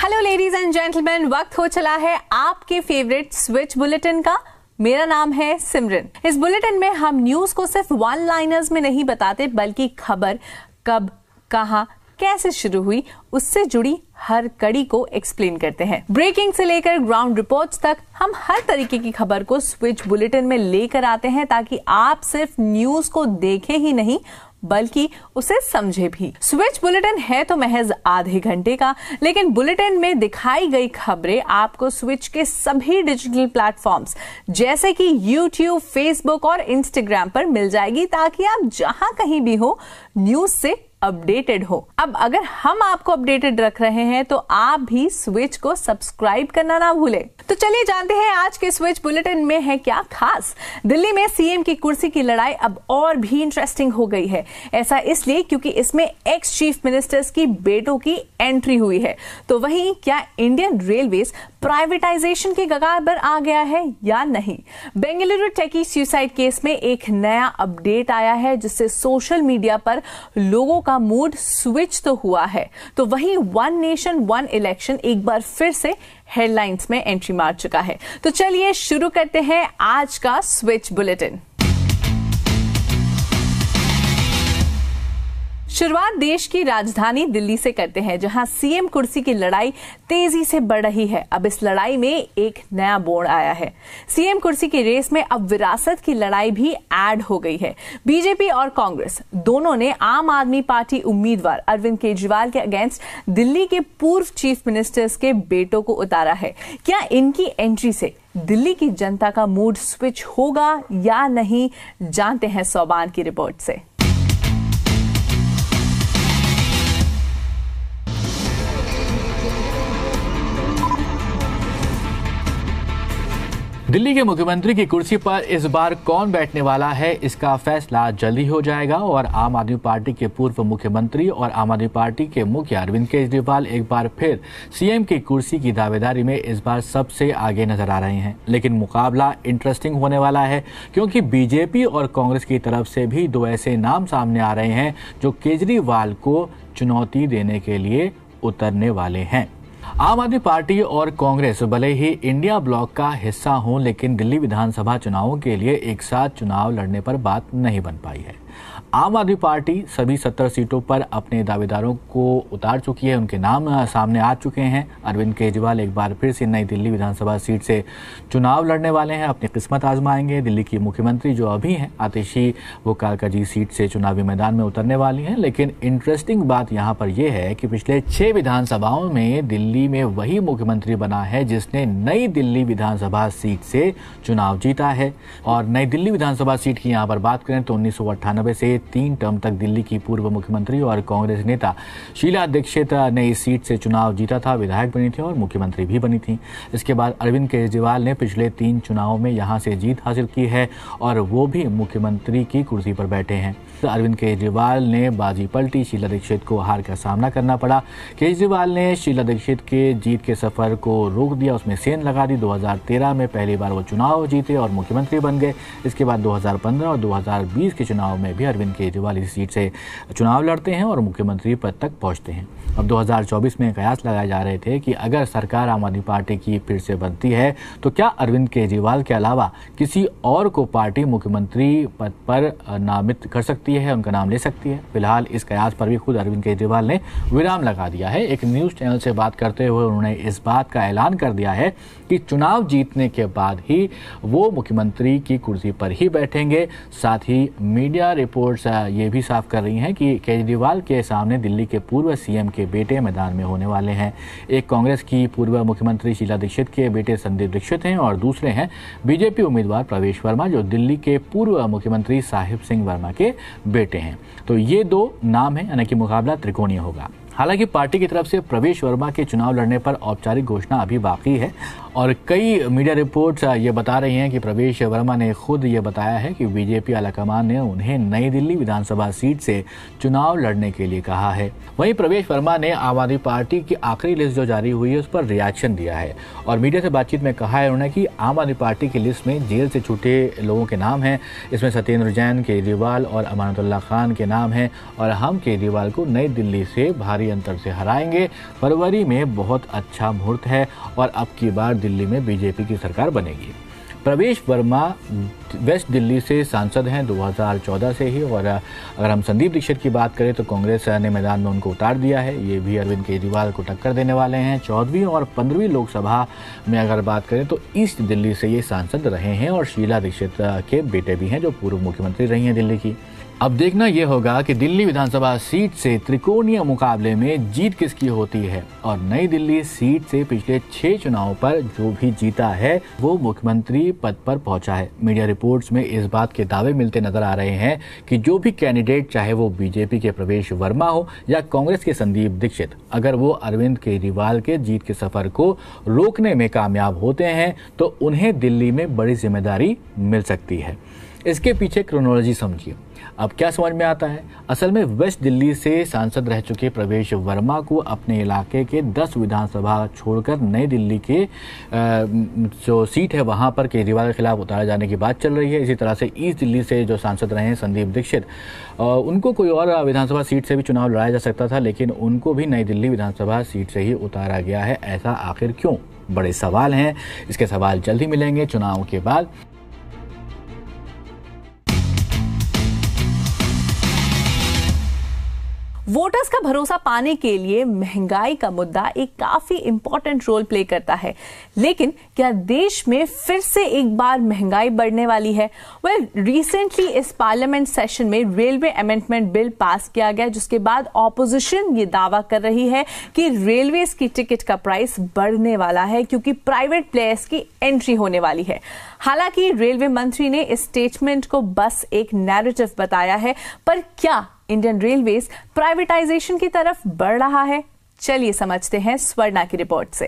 Hello ladies and gentleman, वक्त हो चला है आपके फेवरेट स्विच बुलेटिन का। मेरा नाम है सिमरन। इस बुलेटिन में हम न्यूज को सिर्फ वन लाइनर्स में नहीं बताते, बल्कि खबर कब, कहां, कैसे शुरू हुई, उससे जुड़ी हर कड़ी को एक्सप्लेन करते हैं। ब्रेकिंग से लेकर ग्राउंड रिपोर्ट्स तक हम हर तरीके की खबर को स्विच बुलेटिन में लेकर आते हैं, ताकि आप सिर्फ न्यूज को देखें ही नहीं बल्कि उसे समझे भी। स्विच बुलेटिन है तो महज आधे घंटे का, लेकिन बुलेटिन में दिखाई गई खबरें आपको स्विच के सभी डिजिटल प्लेटफॉर्म्स जैसे कि यूट्यूब, फेसबुक और इंस्टाग्राम पर मिल जाएगी, ताकि आप जहां कहीं भी हो न्यूज से अपडेटेड हो। अब अगर हम आपको अपडेटेड रख रहे हैं तो आप भी स्विच को सब्सक्राइब करना ना भूलें। तो चलिए जानते हैं आज के स्विच बुलेटिन में है क्या खास। दिल्ली में सीएम की कुर्सी की लड़ाई अब और भी इंटरेस्टिंग हो गई है। ऐसा इसलिए क्योंकि इसमें एक्स चीफ मिनिस्टर्स की बेटों की एंट्री हुई है। तो वहीं क्या इंडियन रेलवेज प्राइवेटाइजेशन के कगार पर आ गया है या नहीं? बेंगलुरु टेकी सुसाइड केस में एक नया अपडेट आया है, जिससे सोशल मीडिया पर लोगों का मूड स्विच तो हुआ है, तो वहीं वन नेशन वन इलेक्शन एक बार फिर से हेडलाइंस में एंट्री मार चुका है। तो चलिए शुरू करते हैं आज का स्विच बुलेटिन। शुरुआत देश की राजधानी दिल्ली से करते हैं, जहां सीएम कुर्सी की लड़ाई तेजी से बढ़ रही है। अब इस लड़ाई में एक नया मोड़ आया है। सीएम कुर्सी की रेस में अब विरासत की लड़ाई भी ऐड हो गई है। बीजेपी और कांग्रेस दोनों ने आम आदमी पार्टी उम्मीदवार अरविंद केजरीवाल के अगेंस्ट दिल्ली के पूर्व चीफ मिनिस्टर्स के बेटों को उतारा है। क्या इनकी एंट्री से दिल्ली की जनता का मूड स्विच होगा या नहीं, जानते हैं सोबान की रिपोर्ट से। दिल्ली के मुख्यमंत्री की कुर्सी पर इस बार कौन बैठने वाला है, इसका फैसला जल्दी हो जाएगा और आम आदमी पार्टी के पूर्व मुख्यमंत्री और आम आदमी पार्टी के मुखिया अरविंद केजरीवाल एक बार फिर सीएम की कुर्सी की दावेदारी में इस बार सबसे आगे नजर आ रहे हैं। लेकिन मुकाबला इंटरेस्टिंग होने वाला है, क्योंकि बीजेपी और कांग्रेस की तरफ से भी दो ऐसे नाम सामने आ रहे हैं जो केजरीवाल को चुनौती देने के लिए उतरने वाले हैं। आम आदमी पार्टी और कांग्रेस भले ही इंडिया ब्लॉक का हिस्सा हों, लेकिन दिल्ली विधानसभा चुनावों के लिए एक साथ चुनाव लड़ने पर बात नहीं बन पाई है। आम आदमी पार्टी सभी 70 सीटों पर अपने दावेदारों को उतार चुकी है, उनके नाम सामने आ चुके हैं। अरविंद केजरीवाल एक बार फिर से नई दिल्ली विधानसभा सीट से चुनाव लड़ने वाले हैं, अपनी किस्मत आजमाएंगे। दिल्ली की मुख्यमंत्री जो अभी हैं आतिशी, वो कालकाजी सीट से चुनावी मैदान में उतरने वाली हैं। लेकिन इंटरेस्टिंग बात यहाँ पर यह है कि पिछले 6 विधानसभाओं में दिल्ली में वही मुख्यमंत्री बना है जिसने नई दिल्ली विधानसभा सीट से चुनाव जीता है। और नई दिल्ली विधानसभा सीट की यहाँ पर बात करें तो 1998 से 3 टर्म तक दिल्ली की पूर्व मुख्यमंत्री और कांग्रेस नेता शीला दीक्षित ने इस सीट से चुनाव जीता था, विधायक बनी थी और मुख्यमंत्री भी बनी थी। इसके बाद अरविंद केजरीवाल ने पिछले 3 चुनावों में यहां से जीत हासिल की है और वो भी मुख्यमंत्री की कुर्सी पर बैठे हैं। तो अरविंद केजरीवाल ने बाजी पलटी, शीला दीक्षित को हार का सामना करना पड़ा। केजरीवाल ने शीला दीक्षित के जीत के सफर को रोक दिया, उसमें सेंध लगा दी। 2013 में पहली बार वो चुनाव जीते और मुख्यमंत्री बन गए। इसके बाद 2015 और 2020 के चुनाव में भी अरविंद केजरीवाल इस सीट से चुनाव लड़ते हैं और मुख्यमंत्री पद तक पहुंचते हैं। अब 2024 में कयास लगाए जा रहे थे कि अगर सरकार आम आदमी पार्टी की फिर से बनती है तो क्या अरविंद केजरीवाल के अलावा किसी और को पार्टी मुख्यमंत्री पद पर नामित कर सकती है, उनका नाम ले सकती है। फिलहाल इस कयास पर भी खुद अरविंद केजरीवाल ने विराम लगा दिया है। एक न्यूज चैनल से बात करते हुए उन्होंने इस बात का ऐलान कर दिया है कि चुनाव जीतने के बाद ही वो मुख्यमंत्री की कुर्सी पर ही बैठेंगे। साथ ही मीडिया रिपोर्ट्स ये भी साफ कर रही हैं कि केजरीवाल के सामने दिल्ली के पूर्व सीएम के बेटे मैदान में होने वाले हैं। एक कांग्रेस की पूर्व मुख्यमंत्री शीला दीक्षित के बेटे संदीप दीक्षित हैं और दूसरे हैं बीजेपी उम्मीदवार प्रवेश वर्मा, जो दिल्ली के पूर्व मुख्यमंत्री साहिब सिंह वर्मा के बेटे हैं। तो ये 2 नाम हैं, यानी कि मुकाबला त्रिकोणीय होगा। हालांकि पार्टी की तरफ से प्रवेश वर्मा के चुनाव लड़ने पर औपचारिक घोषणा अभी बाकी है और कई मीडिया रिपोर्ट्स ये बता रही हैं कि प्रवेश वर्मा ने खुद ये बताया है कि बीजेपी आलाकमान ने उन्हें नई दिल्ली विधानसभा सीट से चुनाव लड़ने के लिए कहा है। वहीं प्रवेश वर्मा ने आम आदमी पार्टी की आखिरी लिस्ट जो जारी हुई है उस पर रिएक्शन दिया है और मीडिया से बातचीत में कहा है उन्होंने कि आम आदमी पार्टी की लिस्ट में जेल से छूटे लोगों के नाम हैं। इसमें सत्येंद्र जैन, केजरीवाल और अमानतुल्लाह खान के नाम हैं और हम केजरीवाल को नई दिल्ली से भारी अंतर से हराएंगे। फरवरी में बहुत अच्छा मुहूर्त है और अब की बार दिल्ली में बीजेपी की सरकार बनेगी। प्रवेश वर्मा वेस्ट दिल्ली से सांसद हैं 2014 से ही और अगर हम संदीप दीक्षित की बात करें तो कांग्रेस ने मैदान में उनको उतार दिया है। ये भी अरविंद केजरीवाल को टक्कर देने वाले हैं। 14वीं और 15वीं लोकसभा में अगर बात करें तो ईस्ट दिल्ली से ये सांसद रहे हैं और शीला दीक्षित के बेटे भी हैं जो पूर्व मुख्यमंत्री रही हैं दिल्ली की। अब देखना यह होगा कि दिल्ली विधानसभा सीट से त्रिकोणीय मुकाबले में जीत किसकी होती है और नई दिल्ली सीट से पिछले 6 चुनावों पर जो भी जीता है वो मुख्यमंत्री पद पर पहुंचा है। मीडिया रिपोर्ट्स में इस बात के दावे मिलते नजर आ रहे हैं कि जो भी कैंडिडेट, चाहे वो बीजेपी के प्रवेश वर्मा हो या कांग्रेस के संदीप दीक्षित, अगर वो अरविंद केजरीवाल के जीत के सफर को रोकने में कामयाब होते हैं तो उन्हें दिल्ली में बड़ी जिम्मेदारी मिल सकती है। इसके पीछे क्रोनोलॉजी समझिए। अब क्या समझ में आता है? असल में वेस्ट दिल्ली से सांसद रह चुके प्रवेश वर्मा को अपने इलाके के 10 विधानसभा छोड़कर नई दिल्ली के जो सीट है वहां पर केजरीवाल के खिलाफ उतारे जाने की बात चल रही है। इसी तरह से ईस्ट दिल्ली से जो सांसद रहे हैं संदीप दीक्षित, उनको कोई और विधानसभा सीट से भी चुनाव लड़ाया जा सकता था, लेकिन उनको भी नई दिल्ली विधानसभा सीट से ही उतारा गया है। ऐसा आखिर क्यों? बड़े सवाल हैं। इसके सवाल जल्द ही मिलेंगे चुनाव के बाद। वोटर्स का भरोसा पाने के लिए महंगाई का मुद्दा एक काफी इंपॉर्टेंट रोल प्ले करता है, लेकिन क्या देश में फिर से एक बार महंगाई बढ़ने वाली है? रिसेंटली इस पार्लियामेंट सेशन में रेलवे अमेंडमेंट बिल पास किया गया, जिसके बाद ऑपोजिशन ये दावा कर रही है कि रेलवेज की टिकट का प्राइस बढ़ने वाला है क्योंकि प्राइवेट प्लेयर्स की एंट्री होने वाली है। हालांकि रेलवे मंत्री ने इस स्टेटमेंट को बस एक नैरेटिव बताया है, पर क्या इंडियन रेलवेज प्राइवेटाइजेशन की तरफ बढ़ रहा है? चलिए समझते हैं स्वर्णा की रिपोर्ट से।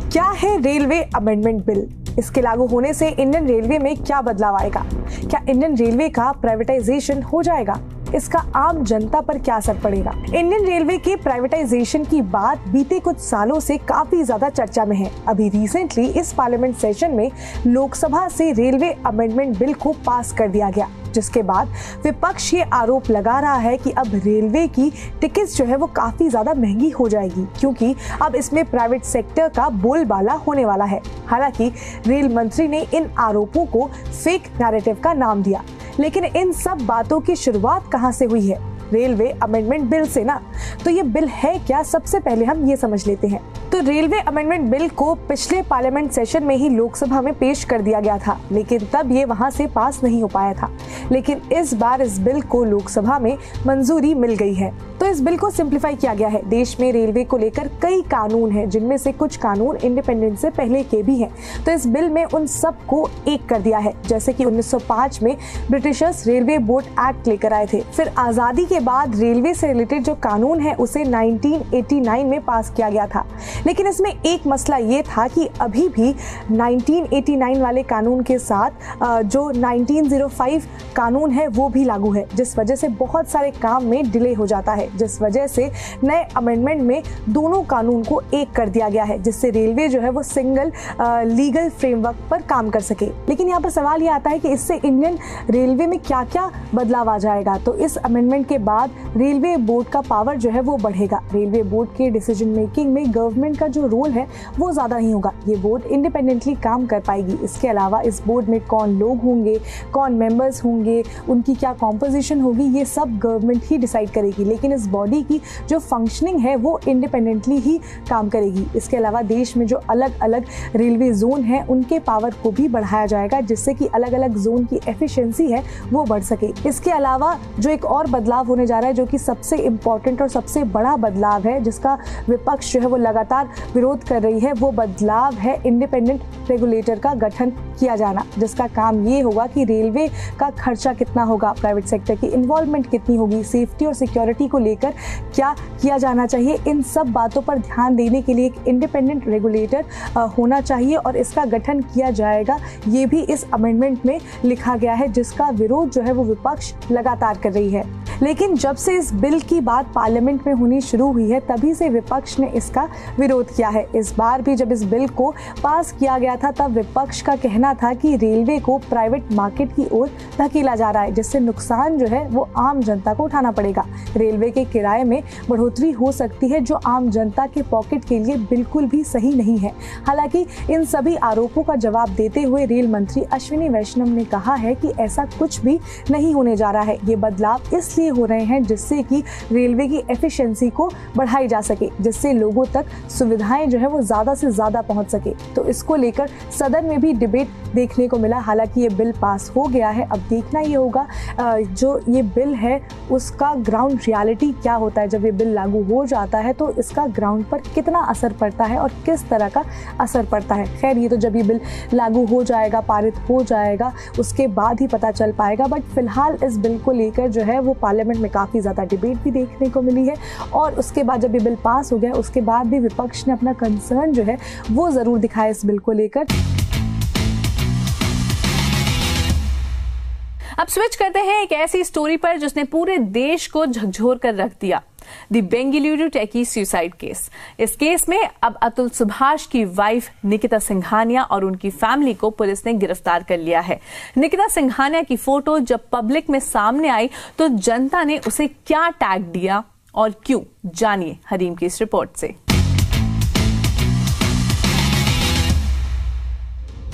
क्या है रेलवे अमेंडमेंट बिल? इसके लागू होने से इंडियन रेलवे में क्या बदलाव आएगा? क्या इंडियन रेलवे का प्राइवेटाइजेशन हो जाएगा? इसका आम जनता पर क्या असर पड़ेगा? इंडियन रेलवे के प्राइवेटाइजेशन की बात बीते कुछ सालों से काफी ज्यादा चर्चा में है। अभी रिसेंटली इस पार्लियामेंट सेशन में लोकसभा से रेलवे अमेंडमेंट बिल को पास कर दिया गया, जिसके बाद विपक्ष ये आरोप लगा रहा है कि अब रेलवे की टिकट्स जो है वो काफी ज्यादा महंगी हो जाएगी क्योंकि अब इसमें प्राइवेट सेक्टर का बोलबाला होने वाला है। हालांकि रेल मंत्री ने इन आरोपों को फेक नैरेटिव का नाम दिया, लेकिन इन सब बातों की शुरुआत कहां से हुई है? रेलवे अमेंडमेंट बिल से ना। तो ये बिल है क्या? सबसे पहले हम ये समझ लेते हैं। तो रेलवे अमेंडमेंट बिल को पिछले पार्लियामेंट सेशन में ही लोकसभा में पेश कर दिया गया था, लेकिन तब ये वहां से पास नहीं हो पाया था। लेकिन इस बार इस बिल को लोकसभा में मंजूरी मिल गई है। तो इस बिल को सिंप्लीफाई किया गया है। देश में रेलवे को लेकर कई कानून हैं, जिनमें से कुछ कानून इंडिपेंडेंस से पहले के भी हैं। तो इस बिल में उन सब को एक कर दिया है। जैसे कि 1905 में ब्रिटिशर्स रेलवे बोर्ड एक्ट लेकर आए थे। फिर आजादी के बाद रेलवे से रिलेटेड जो कानून है उसे 1989 में पास किया गया था। लेकिन इसमें एक मसला ये था कि अभी भी 1989 वाले कानून के साथ जो 1905 कानून है वो भी लागू है, जिस वजह से बहुत सारे काम में डिले हो जाता है, जिस वजह से नए अमेंडमेंट में दोनों कानून को एक कर दिया गया है, जिससे रेलवे जो है वो सिंगल लीगल फ्रेमवर्क पर काम कर सके। लेकिन यहाँ पर सवाल ये आता है कि इससे इंडियन रेलवे में क्या क्या बदलाव आ जाएगा। तो इस अमेंडमेंट के बाद रेलवे बोर्ड का पावर जो है वो बढ़ेगा। रेलवे बोर्ड के डिसीजन मेकिंग में गवर्नमेंट का जो रोल है वो ज्यादा नहीं होगा। ये बोर्ड इंडिपेंडेंटली काम कर पाएगी। इसके अलावा इस बोर्ड में कौन लोग होंगे, कौन मेंबर्स होंगे, उनकी क्या कॉम्पोजिशन होगी, ये सब गवर्नमेंट ही डिसाइड करेगी। लेकिन इस बॉडी की जो फंक्शनिंग है वो इंडिपेंडेंटली ही काम करेगी। इसके अलावा देश में जो अलग अलग रेलवे जोन है उनके पावर को भी बढ़ाया जाएगा, जिससे कि अलग अलग जोन की एफिशिएंसी है वो बढ़ सके। इसके अलावा जो एक और बदलाव होने जा रहा है, जो कि सबसे इम्पोर्टेंट और सबसे बड़ा बदलाव है, जिसका विपक्ष जो है वो लगातार विरोध कर रही है, वो बदलाव है इंडिपेंडेंट रेगुलेटर का गठन किया जाना, जिसका काम ये होगा कि रेलवे का खर्चा कितना होगा, प्राइवेट सेक्टर की इन्वॉल्वमेंट कितनी होगी, सेफ्टी और सिक्योरिटी को लेकर क्या किया जाना चाहिए, इन सब बातों पर ध्यान देने के लिए एक इंडिपेंडेंट रेगुलेटर होना चाहिए और इसका गठन किया जाएगा। ये भी इस अमेंडमेंट में लिखा गया है, जिसका विरोध जो है वो विपक्ष लगातार कर रही है। लेकिन जब से इस बिल की बात पार्लियामेंट में होनी शुरू हुई है, तभी से विपक्ष ने इसका विरोध किया है। इस बार भी जब इस बिल को पास किया गया था, तब विपक्ष का कहना था कि रेलवे को प्राइवेट मार्केट की ओर धकेला जा रहा है, जिससे नुकसान जो है वो आम जनता को उठाना पड़ेगा। रेलवे के किराए में बढ़ोतरी हो सकती है, जो आम जनता के पॉकेट के लिए बिल्कुल भी सही नहीं है। हालांकि इन सभी आरोपों का जवाब देते हुए रेल मंत्री अश्विनी वैष्णव ने कहा है कि ऐसा कुछ भी नहीं होने जा रहा है। ये बदलाव इसलिए हो रहे हैं जिससे कि रेलवे की एफिशिएंसी को बढ़ाई जा सके, जिससे लोगों तक सुविधाएं जो है वो ज्यादा से ज्यादा पहुंच सके। तो इसको लेकर सदन में भी डिबेट देखने को मिला। हालांकि ये बिल पास हो गया है। अब देखना ये होगा जो ये बिल है उसका ग्राउंड रियलिटी क्या होता है। जब ये बिल लागू हो जाता है तो इसका ग्राउंड पर कितना असर पड़ता है और किस तरह का असर पड़ता है। खैर, ये तो जब ये बिल लागू हो जाएगा, पारित हो जाएगा, उसके बाद ही पता चल पाएगा। बट फिलहाल इस बिल को लेकर जो है वो पार्लियामेंट में काफ़ी ज़्यादा डिबेट भी देखने को मिली है और उसके बाद जब ये बिल पास हो गया उसके बाद भी विपक्ष ने अपना कंसर्न जो है वो ज़रूर दिखाया इस बिल को लेकर। अब स्विच करते हैं एक ऐसी स्टोरी पर जिसने पूरे देश को झकझोर कर रख दिया, the Bengaluru techie suicide case. इस केस में अब अतुल सुभाष की वाइफ निकिता सिंघानिया और उनकी फैमिली को पुलिस ने गिरफ्तार कर लिया है। निकिता सिंघानिया की फोटो जब पब्लिक में सामने आई तो जनता ने उसे क्या टैग दिया और क्यों, जानिए हरीम की इस रिपोर्ट से।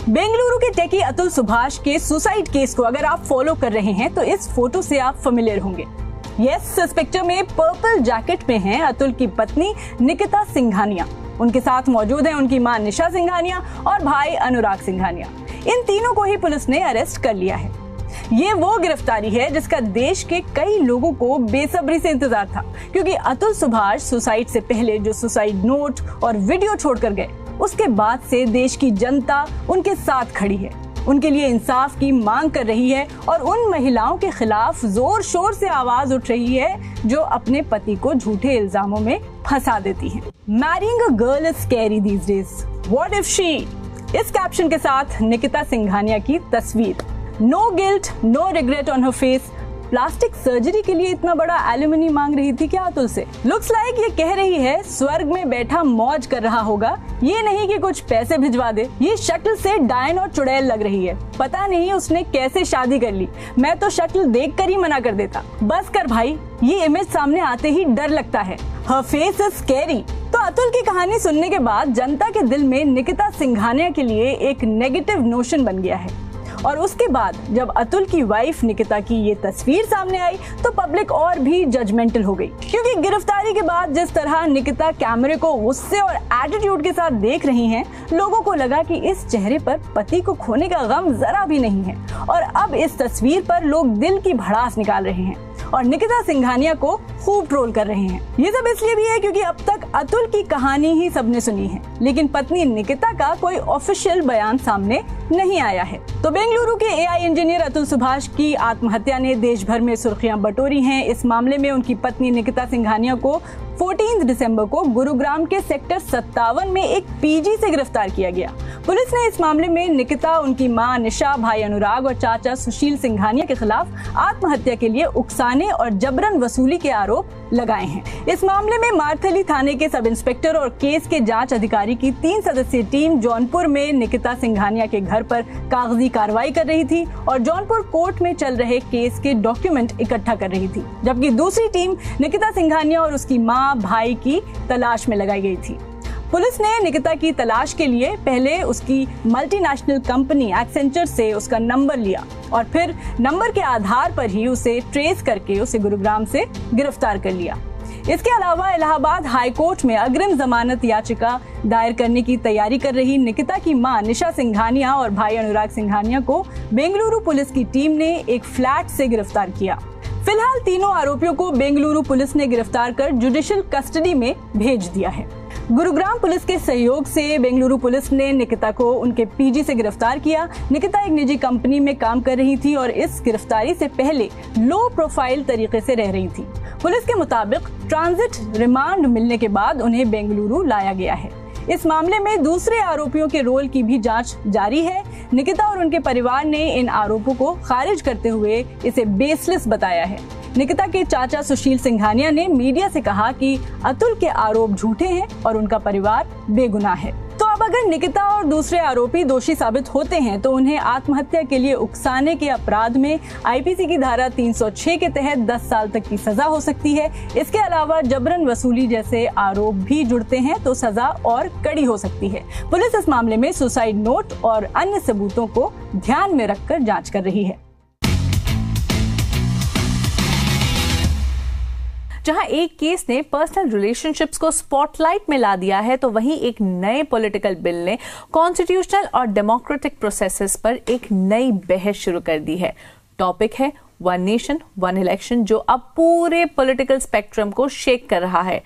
बेंगलुरु के टेकी अतुल सुभाष के सुसाइड केस को अगर आप फॉलो कर रहे हैं तो इस फोटो से आप फेमिलियर होंगे। यस, इस पिक्चर में पर्पल जैकेट में हैं अतुल की पत्नी निकिता सिंघानिया। उनके साथ मौजूद हैं उनकी मां निशा सिंघानिया और भाई अनुराग सिंघानिया। इन तीनों को ही पुलिस ने अरेस्ट कर लिया है। ये वो गिरफ्तारी है जिसका देश के कई लोगों को बेसब्री से इंतजार था, क्योंकि अतुल सुभाष सुसाइड से पहले जो सुसाइड नोट और वीडियो छोड़कर गए, उसके बाद से देश की जनता उनके साथ खड़ी है, उनके लिए इंसाफ की मांग कर रही है और उन महिलाओं के खिलाफ जोर शोर से आवाज उठ रही है जो अपने पति को झूठे इल्जामों में फंसा देती हैं। Marrying a girl is scary these days, what if she. इस कैप्शन के साथ निकिता सिंघानिया की तस्वीर। No guilt, no regret on her face. Plastic surgery के लिए इतना बड़ा एल्यूमिनी मांग रही थी क्या अतुल से? लुक्स लाइक ये कह रही है स्वर्ग में बैठा मौज कर रहा होगा, ये नहीं कि कुछ पैसे भिजवा दे। ये शक्ल से डायन और चुड़ैल लग रही है। पता नहीं उसने कैसे शादी कर ली। मैं तो शक्ल देखकर ही मना कर देता। बस कर भाई, ये इमेज सामने आते ही डर लगता है। हर फेस इज स्कैरी। तो अतुल की कहानी सुनने के बाद जनता के दिल में निकिता सिंघानिया के लिए एक नेगेटिव नोशन बन गया है। और उसके बाद जब अतुल की वाइफ निकिता की ये तस्वीर सामने आई तो पब्लिक और भी जजमेंटल हो गई, क्योंकि गिरफ्तारी के बाद जिस तरह निकिता कैमरे को गुस्से और एटीट्यूड के साथ देख रही हैं, लोगों को लगा कि इस चेहरे पर पति को खोने का गम जरा भी नहीं है। और अब इस तस्वीर पर लोग दिल की भड़ास निकाल रहे हैं और निकिता सिंघानिया को खूब ट्रोल कर रहे हैं। ये सब इसलिए भी है क्योंकि अब तक अतुल की कहानी ही सबने सुनी है, लेकिन पत्नी निकिता का कोई ऑफिशियल बयान सामने नहीं आया है। तो बेंगलुरु के एआई इंजीनियर अतुल सुभाष की आत्महत्या ने देश भर में सुर्खियां बटोरी हैं। इस मामले में उनकी पत्नी निकिता सिंघानिया को 14 दिसंबर को गुरुग्राम के सेक्टर 57 में एक पीजी से गिरफ्तार किया गया। पुलिस ने इस मामले में निकिता, उनकी मां निशा, भाई अनुराग और चाचा सुशील सिंघानिया के खिलाफ आत्महत्या के लिए उकसाने और जबरन वसूली के आरोप लगाए हैं। इस मामले में मारथली थाने के सब इंस्पेक्टर और केस के जांच अधिकारी की 3 सदस्यीय टीम जौनपुर में निकिता सिंघानिया के घर पर कागजी कार्रवाई कर रही थी और जौनपुर कोर्ट में चल रहे केस के डॉक्यूमेंट इकट्ठा कर रही थी, जबकि दूसरी टीम निकिता सिंघानिया और उसकी मां, भाई की तलाश में लगाई गई थी। पुलिस ने निकिता की तलाश के लिए पहले उसकी मल्टीनेशनल कंपनी एक्सेंचर से उसका नंबर लिया और फिर नंबर के आधार पर ही उसे ट्रेस करके उसे गुरुग्राम से गिरफ्तार कर लिया। इसके अलावा इलाहाबाद हाई कोर्ट में अग्रिम जमानत याचिका दायर करने की तैयारी कर रही निकिता की मां निशा सिंघानिया और भाई अनुराग सिंघानिया को बेंगलुरु पुलिस की टीम ने एक फ्लैट से गिरफ्तार किया। फिलहाल तीनों आरोपियों को बेंगलुरु पुलिस ने गिरफ्तार कर जुडिशियल कस्टडी में भेज दिया है। गुरुग्राम पुलिस के सहयोग से बेंगलुरु पुलिस ने निकिता को उनके पीजी से गिरफ्तार किया। निकिता एक निजी कंपनी में काम कर रही थी और इस गिरफ्तारी से पहले लो प्रोफाइल तरीके से रह रही थी। पुलिस के मुताबिक ट्रांजिट रिमांड मिलने के बाद उन्हें बेंगलुरु लाया गया है। इस मामले में दूसरे आरोपियों के रोल की भी जांच जारी है। निकिता और उनके परिवार ने इन आरोपों को खारिज करते हुए इसे बेसलेस बताया है। निकिता के चाचा सुशील सिंघानिया ने मीडिया से कहा कि अतुल के आरोप झूठे हैं और उनका परिवार बेगुनाह है। तो अब अगर निकिता और दूसरे आरोपी दोषी साबित होते हैं तो उन्हें आत्महत्या के लिए उकसाने के अपराध में आईपीसी की धारा 306 के तहत 10 साल तक की सजा हो सकती है। इसके अलावा जबरन वसूली जैसे आरोप भी जुड़ते हैं तो सजा और कड़ी हो सकती है। पुलिस इस मामले में सुसाइड नोट और अन्य सबूतों को ध्यान में रखकर जांच कर रही है। जहां एक केस ने पर्सनल रिलेशनशिप्स को स्पॉटलाइट में ला दिया है, तो वहीं एक नए पॉलिटिकल बिल ने कॉन्स्टिट्यूशनल और डेमोक्रेटिक प्रोसेसेस पर एक नई बहस शुरू कर दी है। टॉपिक है वन नेशन वन इलेक्शन, जो अब पूरे पॉलिटिकल स्पेक्ट्रम को शेक कर रहा है।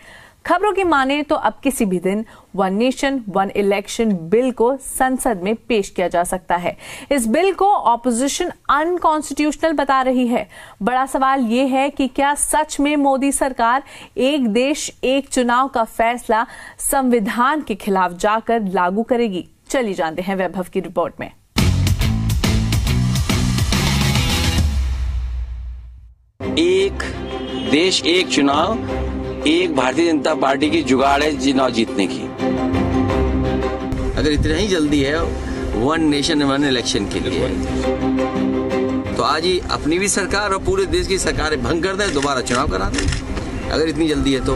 खबरों की माने तो अब किसी भी दिन one nation one election bill को संसद में पेश किया जा सकता है। इस बिल को ऑपोजिशन अनकॉन्स्टिट्यूशनल बता रही है। बड़ा सवाल यह है कि क्या सच में मोदी सरकार एक देश एक चुनाव का फैसला संविधान के खिलाफ जाकर लागू करेगी? चलिए जानते हैं वैभव की रिपोर्ट में। एक देश एक चुनाव, एक भारतीय जनता पार्टी की जुगाड़ है चुनाव जीतने की। अगर इतना ही जल्दी है वन नेशन वन इलेक्शन के लिए, तो आज ही अपनी भी सरकार और पूरे देश की सरकारें भंग कर दें, दोबारा चुनाव करा दें। अगर इतनी जल्दी है तो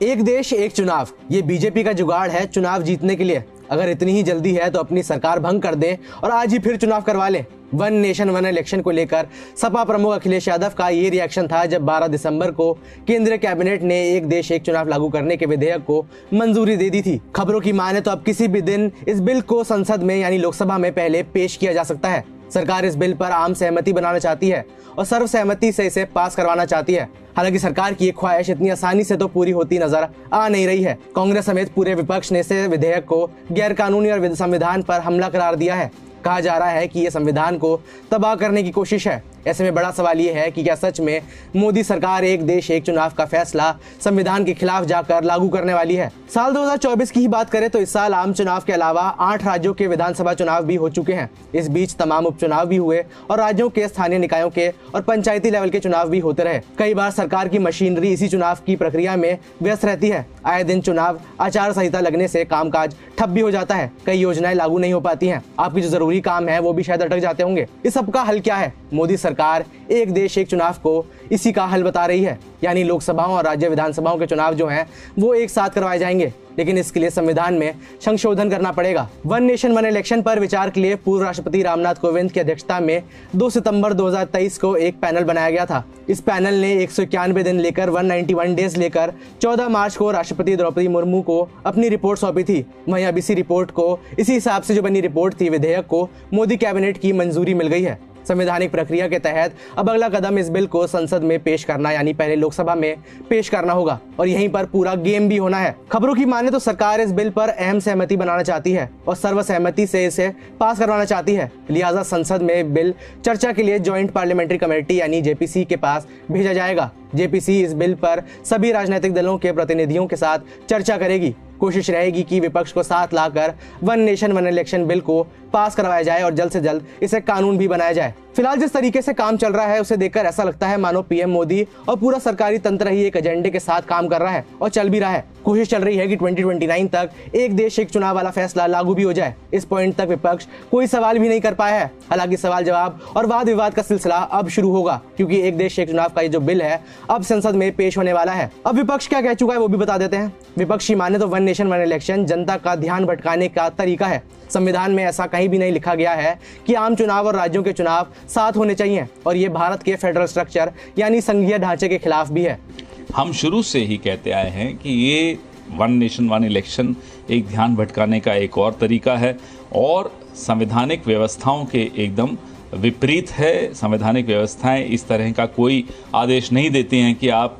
एक देश एक चुनाव, ये बीजेपी का जुगाड़ है चुनाव जीतने के लिए। अगर इतनी ही जल्दी है तो अपनी सरकार भंग कर दें और आज ही फिर चुनाव करवा लें। वन नेशन वन इलेक्शन को लेकर सपा प्रमुख अखिलेश यादव का ये रिएक्शन था जब 12 दिसंबर को केंद्रीय कैबिनेट ने एक देश एक चुनाव लागू करने के विधेयक को मंजूरी दे दी थी। खबरों की माने तो अब किसी भी दिन इस बिल को संसद में यानी लोकसभा में पहले पेश किया जा सकता है। सरकार इस बिल पर आम सहमति बनाना चाहती है और सर्वसहमति से इसे पास करवाना चाहती है। हालांकि सरकार की ये ख्वाहिश इतनी आसानी से तो पूरी होती नजर आ नहीं रही है। कांग्रेस समेत पूरे विपक्ष ने इस विधेयक को गैरकानूनी और संविधान पर हमला करार दिया है। कहा जा रहा है कि ये संविधान को तबाह करने की कोशिश है। ऐसे में बड़ा सवाल ये है कि क्या सच में मोदी सरकार एक देश एक चुनाव का फैसला संविधान के खिलाफ जाकर लागू करने वाली है? साल 2024 की ही बात करें तो इस साल आम चुनाव के अलावा 8 राज्यों के विधानसभा चुनाव भी हो चुके हैं। इस बीच तमाम उपचुनाव भी हुए और राज्यों के स्थानीय निकायों के और पंचायती लेवल के चुनाव भी होते रहे। कई बार सरकार की मशीनरी इसी चुनाव की प्रक्रिया में व्यस्त रहती है। आए दिन चुनाव आचार संहिता लगने से कामकाज ठप भी हो जाता है। कई योजनाएं लागू नहीं हो पाती हैं। आपकी जो जरूरी काम है वो भी शायद अटक जाते होंगे। इस सब का हल क्या है? मोदी सरकार एक देश एक चुनाव को इसी का हल बता रही है, यानी लोकसभाओं और राज्य विधानसभाओं के चुनाव जो हैं वो एक साथ करवाए जाएंगे। लेकिन इसके लिए संविधान में संशोधन करना पड़ेगा। वन नेशन वन इलेक्शन पर विचार के लिए पूर्व राष्ट्रपति रामनाथ कोविंद की अध्यक्षता में 2 सितंबर 2023 को एक पैनल बनाया गया था। इस पैनल ने 191 दिन लेकर 191 डेज लेकर 14 मार्च को राष्ट्रपति द्रौपदी मुर्मू को अपनी रिपोर्ट सौंपी थी। वहीं अब इसी रिपोर्ट को, इसी हिसाब से जो बनी रिपोर्ट थी, विधेयक को मोदी कैबिनेट की मंजूरी मिल गई है। संवैधानिक प्रक्रिया के तहत अब अगला कदम इस बिल को संसद में पेश करना, यानी पहले लोकसभा में पेश करना होगा और यहीं पर पूरा गेम भी होना है। खबरों की माने तो सरकार इस बिल पर अहम सहमति बनाना चाहती है और सर्वसहमति से इसे पास करवाना चाहती है। लिहाजा संसद में बिल चर्चा के लिए ज्वाइंट पार्लियामेंट्री कमेटी यानी जेपीसी के पास भेजा जाएगा। जेपीसी इस बिल पर सभी राजनीतिक दलों के प्रतिनिधियों के साथ चर्चा करेगी। कोशिश रहेगी कि विपक्ष को साथ लाकर one nation one election bill को पास करवाया जाए और जल्द से जल्द इसे कानून भी बनाया जाए। फिलहाल जिस तरीके से काम चल रहा है उसे देखकर ऐसा लगता है मानो पीएम मोदी और पूरा सरकारी तंत्र ही एक एजेंडे के साथ काम कर रहा है और चल भी रहा है। कोशिश चल रही है कि 2029 तक एक देश एक चुनाव वाला फैसला लागू भी हो जाए। इस पॉइंट तक विपक्ष कोई सवाल भी नहीं कर पाया है। हालांकि सवाल जवाब और वाद विवाद का सिलसिला अब शुरू होगा, क्योंकि एक देश एक चुनाव का ये जो बिल है अब संसद में पेश होने वाला है। अब विपक्ष क्या कह चुका है वो भी बता देते हैं। विपक्ष की माने तो वन नेशन वन इलेक्शन जनता का ध्यान भटकाने का तरीका है। संविधान में ऐसा कहीं भी नहीं लिखा गया है कि आम चुनाव और राज्यों के चुनाव साथ होने चाहिए और ये भारत के फेडरल स्ट्रक्चर यानी संघीय ढांचे के खिलाफ भी है। हम शुरू से ही कहते आए हैं कि ये वन नेशन वन इलेक्शन एक ध्यान भटकाने का एक और तरीका है और संवैधानिक व्यवस्थाओं के एकदम विपरीत है। संवैधानिक व्यवस्थाएं इस तरह का कोई आदेश नहीं देती हैं कि आप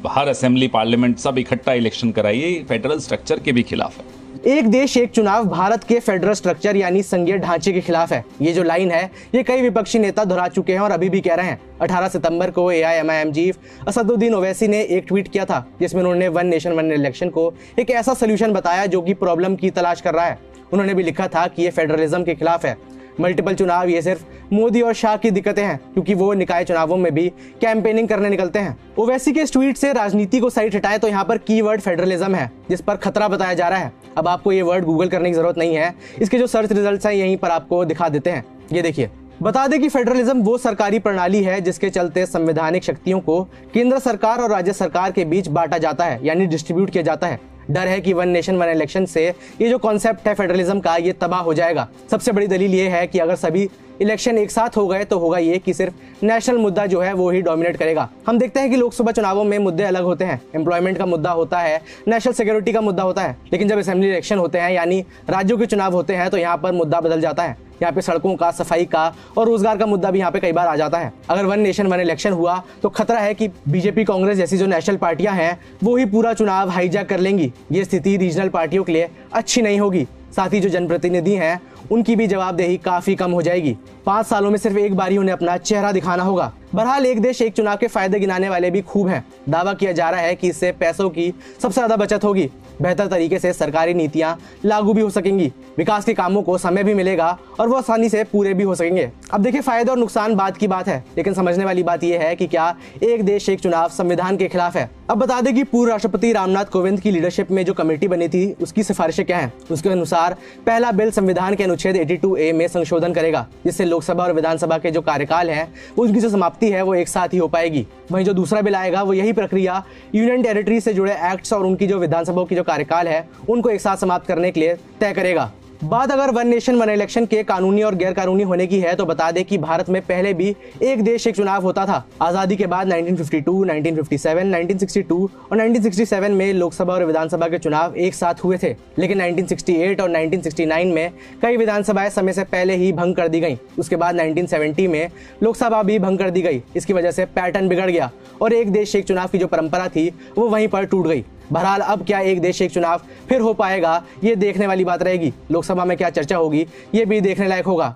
हर असेंबली पार्लियामेंट सब इकट्ठा इलेक्शन कराइए। फेडरल स्ट्रक्चर के भी खिलाफ है। एक देश एक चुनाव भारत के फेडरल स्ट्रक्चर यानी संघीय ढांचे के खिलाफ है। ये जो लाइन है ये कई विपक्षी नेता दोहरा चुके हैं और अभी भी कह रहे हैं। 18 सितंबर को AIMIM चीफ असदुद्दीन ओवैसी ने एक ट्वीट किया था जिसमें उन्होंने वन नेशन वन इलेक्शन को एक ऐसा सोल्यूशन बताया जो कि प्रॉब्लम की तलाश कर रहा है। उन्होंने भी लिखा था कि ये फेडरलिज्म के खिलाफ है। मल्टीपल चुनाव ये सिर्फ मोदी और शाह की दिक्कतें हैं क्योंकि वो निकाय चुनावों में भी कैंपेनिंग करने निकलते हैं। ओवैसी के इस ट्वीट से राजनीति को साइड हटाए तो यहाँ पर कीवर्ड फेडरलिज्म है जिस पर खतरा बताया जा रहा है। अब आपको ये वर्ड गूगल करने की जरूरत नहीं है, इसके जो सर्च रिजल्ट्स हैं यहीं पर आपको दिखा देते हैं। ये देखिए, बता दें कि फेडरलिज्म वो सरकारी प्रणाली है जिसके चलते संवैधानिक शक्तियों को केंद्र सरकार और राज्य सरकार के बीच बांटा जाता है यानी डिस्ट्रीब्यूट किया जाता है। डर है कि वन नेशन वन इलेक्शन से ये जो कॉन्सेप्ट है फेडरलिज्म का ये तबाह हो जाएगा। सबसे बड़ी दलील ये है कि अगर सभी इलेक्शन एक साथ हो गए तो होगा ये कि सिर्फ नेशनल मुद्दा जो है वो ही डोमिनेट करेगा। हम देखते हैं कि लोकसभा चुनावों में मुद्दे अलग होते हैं, एम्प्लॉयमेंट का मुद्दा होता है, नेशनल सिक्योरिटी का मुद्दा होता है, लेकिन जब असेंबली इलेक्शन होते हैं यानी राज्यों के चुनाव होते हैं तो यहाँ पर मुद्दा बदल जाता है। यहाँ पे सड़कों का, सफाई का और रोजगार का मुद्दा भी यहाँ पे कई बार आ जाता है। अगर वन नेशन वन इलेक्शन हुआ तो खतरा है कि बीजेपी, कांग्रेस जैसी जो नेशनल पार्टियां हैं वो ही पूरा चुनाव हाईजैक कर लेंगी। ये स्थिति रीजनल पार्टियों के लिए अच्छी नहीं होगी। साथ ही जो जनप्रतिनिधि हैं उनकी भी जवाबदेही काफी कम हो जाएगी। 5 सालों में सिर्फ एक बार ही उन्हें अपना चेहरा दिखाना होगा। बहरहाल एक देश एक चुनाव के फायदे गिनाने वाले भी खूब हैं। दावा किया जा रहा है कि इससे पैसों की सबसे ज्यादा बचत होगी, बेहतर तरीके से सरकारी नीतियां लागू भी हो सकेंगी, विकास के कामों को समय भी मिलेगा और वो आसानी से पूरे भी हो सकेंगे। अब देखिए, फायदे और नुकसान बात की बात है, लेकिन समझने वाली बात यह है कि क्या एक देश एक चुनाव संविधान के खिलाफ है। अब बता दें कि पूर्व राष्ट्रपति रामनाथ कोविंद की लीडरशिप में जो कमेटी बनी थी उसकी सिफारिशें क्या हैं। उसके अनुसार पहला बिल संविधान के अनुच्छेद 82A में संशोधन करेगा जिससे लोकसभा और विधानसभा के जो कार्यकाल है उनकी जो समाप्ति है वो एक साथ ही हो पाएगी। वहीं जो दूसरा बिल आएगा वो यही प्रक्रिया यूनियन टेरिटरी से जुड़े एक्ट्स और उनकी जो विधानसभाओं की जो कार्यकाल है उनको एक साथ समाप्त करने के लिए तय करेगा। बात अगर वन नेशन वन इलेक्शन के कानूनी और गैर कानूनी होने की है तो बता दें कि भारत में पहले भी एक देश एक चुनाव होता था। आजादी के बाद 1952, 1957, 1962 और 1967 में लोकसभा और विधानसभा के चुनाव एक साथ हुए थे, लेकिन 1968 और 1969 में कई विधानसभाएं समय से पहले ही भंग कर दी गई। उसके बाद 1970 में लोकसभा भी भंग कर दी गई। इसकी वजह से पैटर्न बिगड़ गया और एक देश एक चुनाव की जो परंपरा थी वो वहीं पर टूट गई। बहरहाल अब क्या एक देश एक चुनाव फिर हो पाएगा ये देखने वाली बात रहेगी। लोकसभा में क्या चर्चा होगी ये भी देखने लायक होगा।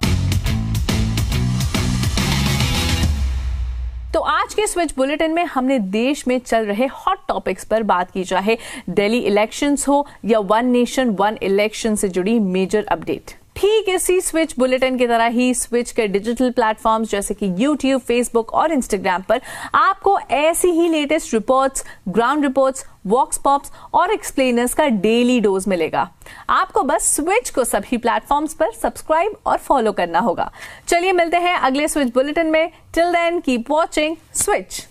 तो आज के स्विच बुलेटिन में हमने देश में चल रहे हॉट टॉपिक्स पर बात की, चाहे दिल्ली इलेक्शंस हो या वन नेशन वन इलेक्शन से जुड़ी मेजर अपडेट। ठीक इसी स्विच बुलेटिन की तरह ही स्विच के डिजिटल प्लेटफॉर्म्स जैसे कि YouTube, Facebook और Instagram पर आपको ऐसी ही लेटेस्ट रिपोर्ट्स, ग्राउंड रिपोर्ट्स, वॉक्स पॉप्स और एक्सप्लेनर्स का डेली डोज मिलेगा। आपको बस स्विच को सभी प्लेटफॉर्म्स पर सब्सक्राइब और फॉलो करना होगा। चलिए मिलते हैं अगले स्विच बुलेटिन में। Till then keep watching switch.